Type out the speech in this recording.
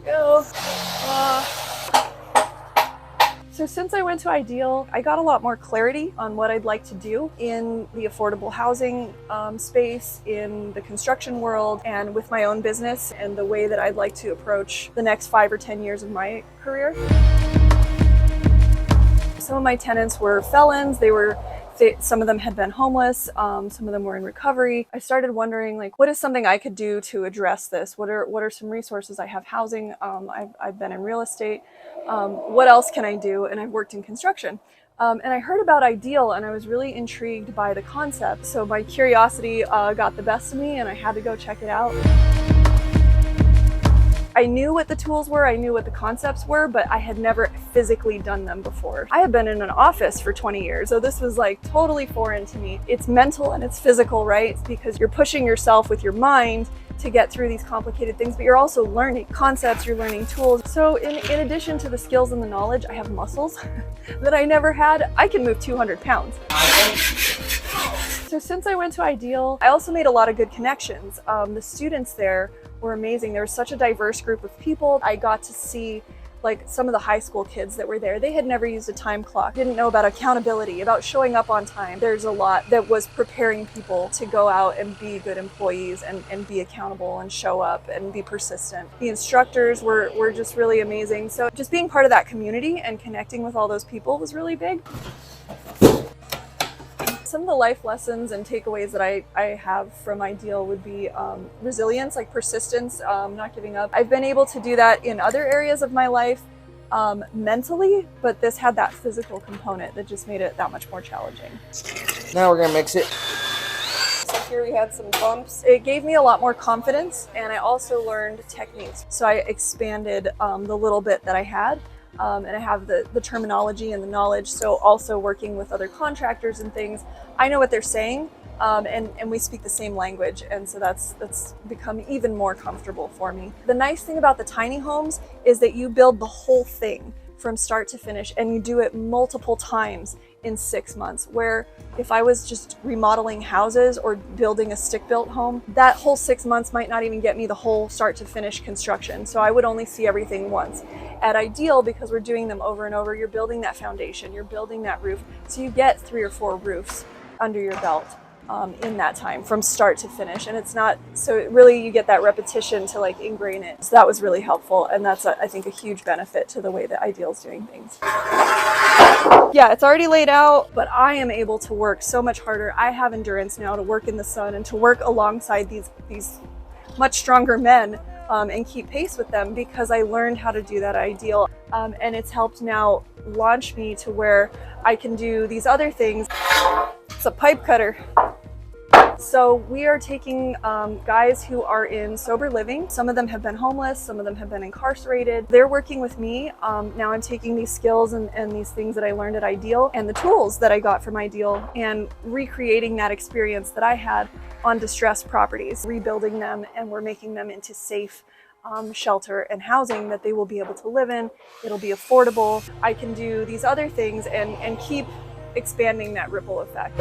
go. So since I went to Ideal, I got a lot more clarity on what I'd like to do in the affordable housing space, in the construction world, and with my own business, and the way that I'd like to approach the next 5 or 10 years of my career. Some of my tenants were felons. Some of them had been homeless. Some of them were in recovery. I started wondering, like, what is something I could do to address this? What are some resources? I have housing. I've been in real estate. What else can I do? And I've worked in construction. And I heard about Ideal, and I was really intrigued by the concept. So my curiosity got the best of me, and I had to go check it out. I knew what the tools were, I knew what the concepts were, but I had never physically done them before. I had been in an office for 20 years, so this was like totally foreign to me. It's mental and it's physical, right? It's because you're pushing yourself with your mind to get through these complicated things, but you're also learning concepts, you're learning tools. So in addition to the skills and the knowledge, I have muscles that I never had. I can move 200 pounds. So since I went to Ideal, I also made a lot of good connections. The students there were amazing. There was such a diverse group of people. I got to see like some of the high school kids that were there. They had never used a time clock, didn't know about accountability, about showing up on time. There's a lot that was preparing people to go out and be good employees and be accountable and show up and be persistent. The instructors were just really amazing. So just being part of that community and connecting with all those people was really big. Some of the life lessons and takeaways that I have from Ideal would be resilience, like persistence, not giving up. I've been able to do that in other areas of my life mentally, but this had that physical component that just made it that much more challenging. Now we're gonna mix it. So here we had some bumps. It gave me a lot more confidence, and I also learned techniques. So I expanded the little bit that I had. And I have the terminology and the knowledge. So also working with other contractors and things, I know what they're saying, and we speak the same language. And so that's become even more comfortable for me. The nice thing about the tiny homes is that you build the whole thing from start to finish, and you do it multiple times in 6 months, where if I was just remodeling houses or building a stick-built home, that whole 6 months might not even get me the whole start to finish construction. So I would only see everything once. At Ideal, because we're doing them over and over, you're building that foundation, you're building that roof. So you get 3 or 4 roofs under your belt in that time from start to finish. And it's not, so really you get that repetition to like ingrain it. So that was really helpful. And that's, I think, a huge benefit to the way that Ideal's doing things. Yeah, it's already laid out, but I am able to work so much harder. I have endurance now to work in the sun and to work alongside these much stronger men and keep pace with them, because I learned how to do that at Ideal. And it's helped now launch me to where I can do these other things. It's a pipe cutter. So we are taking guys who are in sober living. Some of them have been homeless, some of them have been incarcerated. They're working with me. Now I'm taking these skills and these things that I learned at Ideal and the tools that I got from Ideal and recreating that experience that I had on distressed properties, rebuilding them, and we're making them into safe shelter and housing that they will be able to live in. It'll be affordable. I can do these other things and keep expanding that ripple effect.